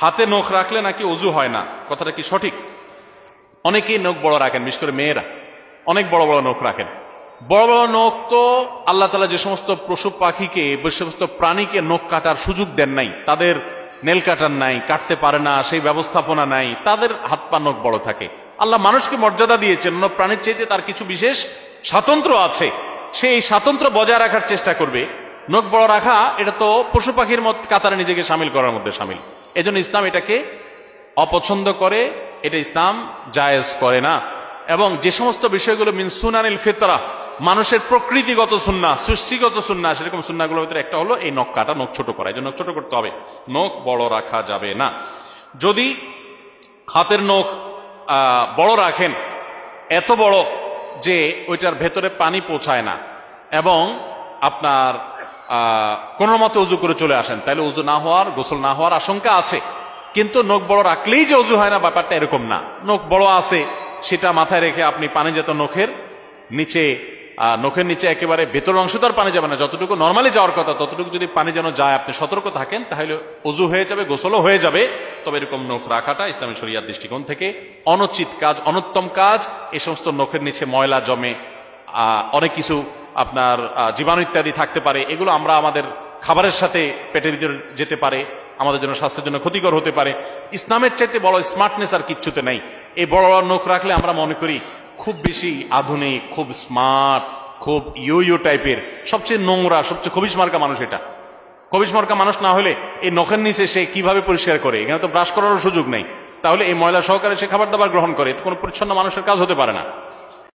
হাতে নখ রাখলে নাকি অজু হয় না, কথাটা কি সঠিক? অনেকেই নখ বড় রাখেন, বিশেষ করে মেয়েরা অনেক বড় বড় নখ রাখেন। বড় বড় নখ তো আল্লাহ তাআলা যে সমস্ত পশু পাখিকে, যে সমস্ত প্রাণীকে নখ কাটার সুযোগ দেন নাই, তাদের নেল কাটার নাই, কাটতে পারে না, সেই ব্যবস্থাপনা নাই, তাদের হাত পা নখ বড় থাকে। আল্লাহ মানুষকে মর্যাদা দিয়েছেন, অন্য প্রাণীর চাইতে তার কিছু বিশেষ স্বাতন্ত্র্য আছে, সেই স্বাতন্ত্র্য বজায় রাখার চেষ্টা করবে। নখ বড় রাখা এটা তো পশু পাখির কাতারে নিজেকে সামিল করার মধ্যে সামিল। এজন্য ইসলাম এটাকে অপছন্দ করে, এটা ইসলাম জায়েজ করে না। এবং যে সমস্ত বিষয়গুলো মিন সুনানিল ফিতরা, মানুষের প্রকৃতিগত সুন্নাহ, সৃষ্টিগত সুন্নাহ, সেরকম সুন্নাহগুলোর ভিতরে একটা হলো এই নখ কাটা, নখ ছোট করা। এই জন্য নখ ছোট করতে হবে, নখ বড় রাখা যাবে না। যদি হাতের নখ বড় রাখেন, এত বড় যে ওইটার ভেতরে পানি পৌঁছায় না, এবং আপনার কোন মতে উজু করে চলে আসেন, তাহলে উজু না হওয়ার, গোসল না হওয়ার আশঙ্কা আছে। কিন্তু নখ বড় রাখলেই যে উজু হয় না, ব্যাপারটা এরকম না। নখ বড় আছে সেটা মাথায় রেখে আপনি পানি যেত নখের নিচে একেবারে ভেতর অংশ তো আর পানি যাবে না, যতটুকু নর্মালি যাওয়ার কথা ততটুকু যদি পানি যেন যায়, আপনি সতর্ক থাকেন, তাহলে উজু হয়ে যাবে, গোসলও হয়ে যাবে। তবে এরকম নখ রাখাটা ইসলামী শরিয়ার দৃষ্টিকোণ থেকে অনুচিত কাজ, অনুত্তম কাজ। এই সমস্ত নখের নিচে ময়লা জমে, অনেক কিছু আপনার জীবাণু ইত্যাদি থাকতে পারে, এগুলো আমরা আমাদের খাবারের সাথে পেটের ভিতরে যেতে পারে, আমাদের জন্য স্বাস্থ্যের জন্য ক্ষতিকর হতে পারে। ইসলামের চাইতে বড় স্মার্টনেস আর কিচ্ছুতে নাই। এই বড় বড় নখ রাখলে আমরা মনে করি খুব বেশি আধুনিক, খুব স্মার্ট, খুব ইউ টাইপের, সবচেয়ে নোংরা, সবচেয়ে খবিশ মার্কা মানুষ। এটা খবিশ মার্কা মানুষ না হলে এই নখের নিচে সে কিভাবে পরিষ্কার করে? এখানে তো ব্রাশ করারও সুযোগ নেই, তাহলে এই ময়লা সহকারে সে খাবার দাবার গ্রহণ করে, কোনো পরিচ্ছন্ন মানুষের কাজ হতে পারে না।